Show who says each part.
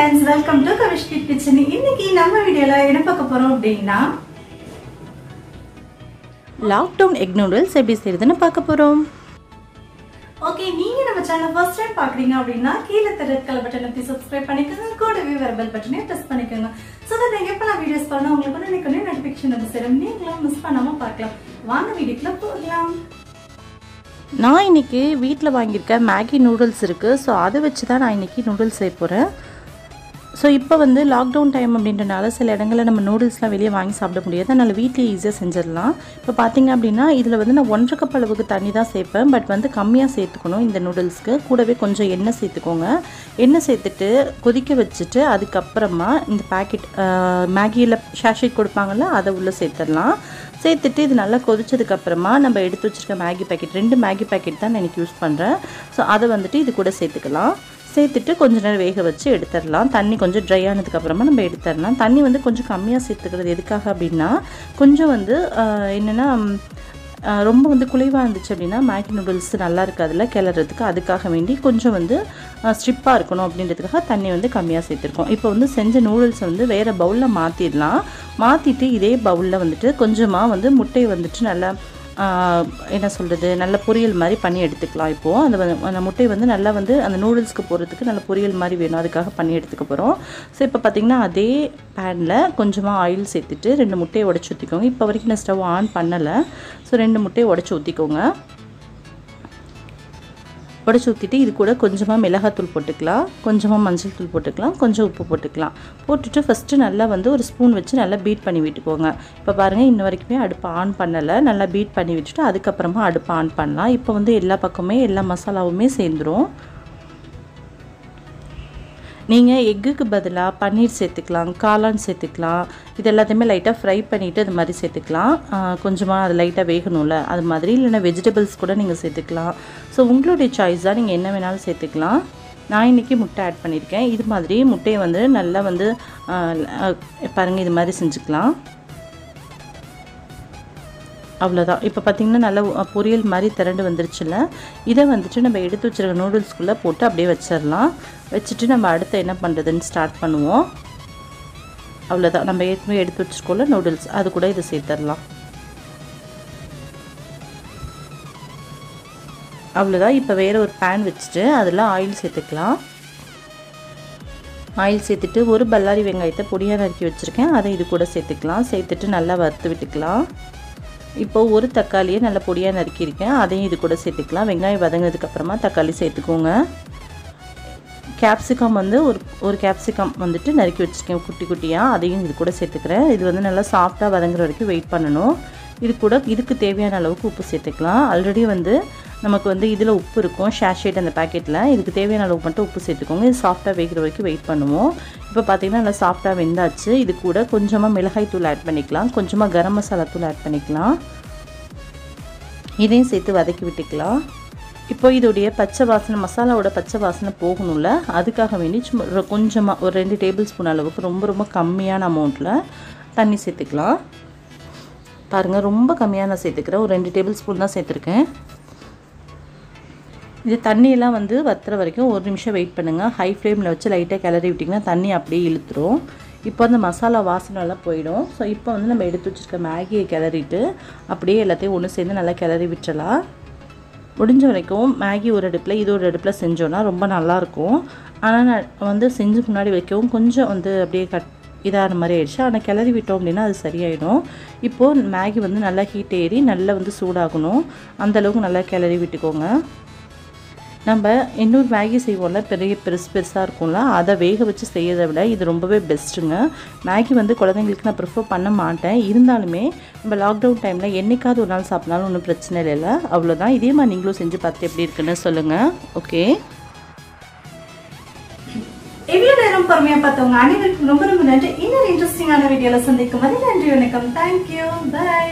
Speaker 1: friends, welcome to Kavishki Kitchen. இன்னைக்கு நம்ம வீடியோல என்ன பார்க்க போறோம் அப்படினா
Speaker 2: லாக்டவுன் எக் நூடுல்ஸ் எப்படி செய்யறதுன்னு பார்க்க போறோம்.
Speaker 1: ஓகே, நீங்க நம்ம சேனலை ஃபர்ஸ்ட் டைம் பார்க்கறீங்க அப்படினா கீழ தெரிய ரெட் கலர் பட்டனை பிரஸ் சப்ஸ்கிரைப் பண்ணிக்கோங்க, கூடவே பெல் பட்டனை பிரஸ் பண்ணிக்கோங்க. சோ that நீங்க எப்பலாம் வீடியோஸ் பண்ணா உங்களுக்கு நோட்டிஃபிகேஷன் வந்து சேரும், நீங்களும் மிஸ் பண்ணாம பார்க்கலாம். வாங்க வீடியோக்குள்ள போகலாம்.
Speaker 2: நான் இன்னைக்கு வீட்ல வாங்கியிருக்க மேகி நூடுல்ஸ் இருக்கு. சோ அதை வச்சு தான் நான் இன்னைக்கு நூடுல்ஸ் செய்ய போறேன். ஸோ இப்போ வந்து லாக்டவுன் டைம் அப்படின்றனால சில இடங்களில் நம்ம நூடுல்ஸ்லாம் வெளியே வாங்கி சாப்பிட முடியாது, அதனால் வீட்டிலே ஈஸியாக செஞ்சிடலாம். இப்போ பார்த்தீங்க அப்படின்னா இதில் வந்து நான் 1.5 கப் அளவுக்கு தண்ணி தான் சேர்ப்பேன். பட் வந்து கம்மியாக சேர்த்துக்கணும் இந்த நூடுல்ஸ்க்கு. கூடவே கொஞ்சம் எண்ணெய் சேர்த்துக்கோங்க. எண்ணெய் சேர்த்துட்டு கொதிக்க வச்சுட்டு அதுக்கப்புறமா இந்த பேக்கெட் மேகியில் ஷாஷேட் கொடுப்பாங்கள்ல அதை உள்ளே சேர்த்துடலாம். சேர்த்துட்டு இது நல்லா கொதிச்சதுக்கப்புறமா நம்ம எடுத்து வச்சுருக்க மேகி பேக்கெட் 2 மேகி பேக்கெட் தான் நான் எனக்கு யூஸ் பண்ணுறேன். ஸோ அதை வந்துட்டு இது கூட சேர்த்துக்கலாம். சேர்த்துட்டு கொஞ்சம் நேரம் வேக வச்சு எடுத்துடலாம். தண்ணி கொஞ்சம் ட்ரை ஆனதுக்கப்புறமா நம்ம எடுத்துடலாம். தண்ணி வந்து கொஞ்சம் கம்மியாக சேர்த்துக்கிறது எதுக்காக அப்படின்னா கொஞ்சம் வந்து என்னென்னா ரொம்ப வந்து குலைவாக இருந்துச்சு அப்படின்னா மேகி நூடுல்ஸ் நல்லா இருக்காதுல்ல கிளறதுக்கு, அதுக்காக வேண்டி கொஞ்சம் வந்து ஸ்ட்ரிப்பாக இருக்கணும் அப்படின்றதுக்காக தண்ணி வந்து கம்மியாக சேர்த்துருக்கோம். இப்போ வந்து செஞ்ச நூடுல்ஸ் வந்து வேறு பவுலில் மாற்றிடலாம். மாற்றிட்டு இதே பவுலில் வந்துட்டு கொஞ்சமாக வந்து முட்டையை வந்துட்டு நல்லா என்ன சொல்கிறது நல்ல பொரியல் மாதிரி பண்ணி எடுத்துக்கலாம். இப்போது அந்த முட்டை வந்து நல்லா வந்து அந்த நூடுல்ஸ்க்கு போகிறதுக்கு நல்ல பொரியல் மாதிரி வேணும், அதுக்காக பண்ணி எடுத்துக்க போகிறோம். ஸோ இப்போ பார்த்திங்கன்னா அதே பேனில் கொஞ்சமாக ஆயில் சேர்த்துட்டு 2 முட்டையை உடச்சி ஊற்றிக்கோங்க. இப்போ வரைக்கும் நான் ஸ்டவ் ஆன் பண்ணலை. ஸோ 2 முட்டையை உடச்சி ஊற்றிக்கோங்க. உடச்சி ஊற்றிட்டு இது கூட கொஞ்சமாக மிளகாத்தூள் போட்டுக்கலாம், கொஞ்சமாக மஞ்சள் தூள் போட்டுக்கலாம், கொஞ்சம் உப்பு போட்டுக்கலாம். போட்டுட்டு ஃபஸ்ட்டு நல்லா வந்து ஒரு ஸ்பூன் வச்சு நல்லா பீட் பண்ணி விட்டுக்கோங்க. இப்போ பாருங்கள் இன்ன வரைக்குமே அடுப்பை ஆன் பண்ணலை. நல்லா பீட் பண்ணி விட்டுட்டு அதுக்கப்புறமா அடுப்பை ஆன் பண்ணலாம். இப்போ வந்து எல்லா பக்கமே எல்லா மசாலாவுமே சேர்ந்துடும். நீங்கள் எக்குக்கு பதிலாக பன்னீர் சேர்த்துக்கலாம், காளான் சேர்த்துக்கலாம். இது எல்லாத்தையுமே லைட்டாக ஃப்ரை பண்ணிவிட்டு அது மாதிரி சேர்த்துக்கலாம். கொஞ்சமாக அது லைட்டாக வேகணும்ல அது மாதிரி, இல்லைன்னா வெஜிடபிள்ஸ் கூட நீங்கள் சேர்த்துக்கலாம். ஸோ உங்களுடைய சாய்ஸ் தான், நீங்கள் என்ன வேணாலும் சேர்த்துக்கலாம். நான் இன்றைக்கி முட்டை ஆட் பண்ணியிருக்கேன். இது மாதிரி முட்டையை வந்து நல்லா வந்து பாருங்கள் இது மாதிரி செஞ்சுக்கலாம். அவ்வளோதான். இப்போ பார்த்திங்கன்னா நல்லா பொரியல் மாதிரி திரண்டு வந்துருச்சுல்ல, இதை வந்துட்டு நம்ம எடுத்து வச்சுருக்க நூடுல்ஸ்குள்ளே போட்டு அப்படியே வச்சிடலாம். வச்சுட்டு நம்ம அடுத்து என்ன பண்ணுறதுன்னு ஸ்டார்ட் பண்ணுவோம். அவ்வளோதான், நம்ம ஏற்கனவே எடுத்து வச்சுருக்கோம்ல நூடுல்ஸ், அது கூட இதை சேர்த்துடலாம். அவ்வளோதான். இப்போ வேறு ஒரு பேன் வச்சுட்டு அதில் ஆயில் சேர்த்துக்கலாம். ஆயில் சேர்த்துட்டு ஒரு பல்லாரி வெங்காயத்தை பொடியாக நறுக்கி வச்சுருக்கேன், அதை இது கூட சேர்த்துக்கலாம். சேர்த்துட்டு நல்லா வறுத்து விட்டுக்கலாம். இப்போது ஒரு தக்காளியை நல்லா பொடியாக நறுக்கியிருக்கேன், அதையும் இது கூட சேர்த்துக்கலாம். வெங்காயம் வதங்கினதுக்கப்புறமா தக்காளி சேர்த்துக்கோங்க. கேப்சிகம் வந்து ஒரு கேப்சிகம் வந்துட்டு நறுக்கி வச்சுருக்கேன் குட்டி குட்டியாக, அதையும் இது கூட சேர்த்துக்கிறேன். இது வந்து நல்லா சாஃப்டாக வதங்குற வரைக்கும் வெயிட் பண்ணணும். இதுக்கு தேவையான அளவுக்கு உப்பு சேர்த்துக்கலாம். ஆல்ரெடி வந்து நமக்கு வந்து இதில் உப்பு இருக்கும் ஷாஷேட் அந்த பேக்கெட்டில், இதுக்கு தேவையான அளவுக்கு மட்டும் உப்பு சேர்த்துக்கோங்க. இது சாஃப்டாக வேகிற வரைக்கும் வெயிட் பண்ணுவோம். இப்போ பார்த்திங்கன்னா நல்லா சாஃப்டாக வெந்தாச்சு. இது கூட கொஞ்சமாக மிளகாய் தூள் ஆட் பண்ணிக்கலாம், கொஞ்சமாக கரம் மசாலா தூள் ஆட் பண்ணிக்கலாம். இதையும் சேர்த்து வதக்கி விட்டுக்கலாம். இப்போ இதோடைய பச்சை வாசனை, மசாலாவோட பச்சை வாசனை போகணும்ல, அதுக்காக வேண்டி சும்மா கொஞ்சமாக ஒரு 2 டேபிள் ஸ்பூன் அளவுக்கு ரொம்ப கம்மியான அமௌண்ட்டில் தண்ணி சேர்த்துக்கலாம். பாருங்கள் ரொம்ப கம்மியாக நான் சேர்த்துக்கிறேன், ஒரு 2 டேபிள் ஸ்பூன் தான் சேர்த்துருக்கேன். இது தண்ணியெல்லாம் வந்து வத்துற வரைக்கும் 1 நிமிஷம் வெயிட் பண்ணுங்கள். ஹை ஃப்ளேமில் வச்சு லைட்டாக கிளறி விட்டிங்கன்னா தண்ணி அப்படியே இழுத்துரும். இப்போ அந்த மசாலா வாசனைலாம் போயிடும். ஸோ இப்போ வந்து நம்ம எடுத்து வச்சுருக்க மேகியை கிளறிட்டு அப்படியே எல்லாத்தையும் ஒன்று சேர்ந்து நல்லா கிளறி விட்டுறலாம். முடிஞ்ச வரைக்கும் மேகி ஒரு அடுப்பில் இது ஒரு அடுப்பில் செஞ்சோன்னா ரொம்ப நல்லாயிருக்கும். ஆனால் நான் வந்து செஞ்சு முன்னாடி வைக்கவும் கொஞ்சம் வந்து அப்படியே இதான மாதிரி ஆயிடுச்சு. ஆனால் கிளறி விட்டோம் அப்படின்னா அது சரியாயிடும். இப்போது மேகி வந்து நல்லா ஹீட் ஏறி நல்லா வந்து சூடாகணும், அந்தளவுக்கு நல்லா கிளறி விட்டுக்கோங்க. நம்ம இன்னொரு மேகி செய்வோம்ல பெருசாக இருக்கும்ல, அதை வேக வச்சு செய்யறதை விட இது ரொம்பவே பெஸ்ட்டுங்க. மேகி வந்து குழந்தைங்களுக்கு நான் ப்ரிஃபர் பண்ண மாட்டேன், இருந்தாலுமே நம்ம லாக்டவுன் டைமில் என்றைக்காவது ஒரு நாள் சாப்பிட்னாலும் ஒன்றும் பிரச்சனை இல்லை. அவ்வளோதான். இதே மாதிரி நீங்களும் செஞ்சு பார்த்து எப்படி இருக்குன்னு சொல்லுங்கள். ஓகே,
Speaker 1: இவ்வளோ நேரம் பொறுமையாக பார்த்தவங்க அனைவருக்கும் ரொம்ப நன்றி. இன்னொரு இன்ட்ரெஸ்டிங்கான வீடியோவில் சந்திக்கும் வரை நன்றி, வணக்கம், தேங்க்யூ, பை.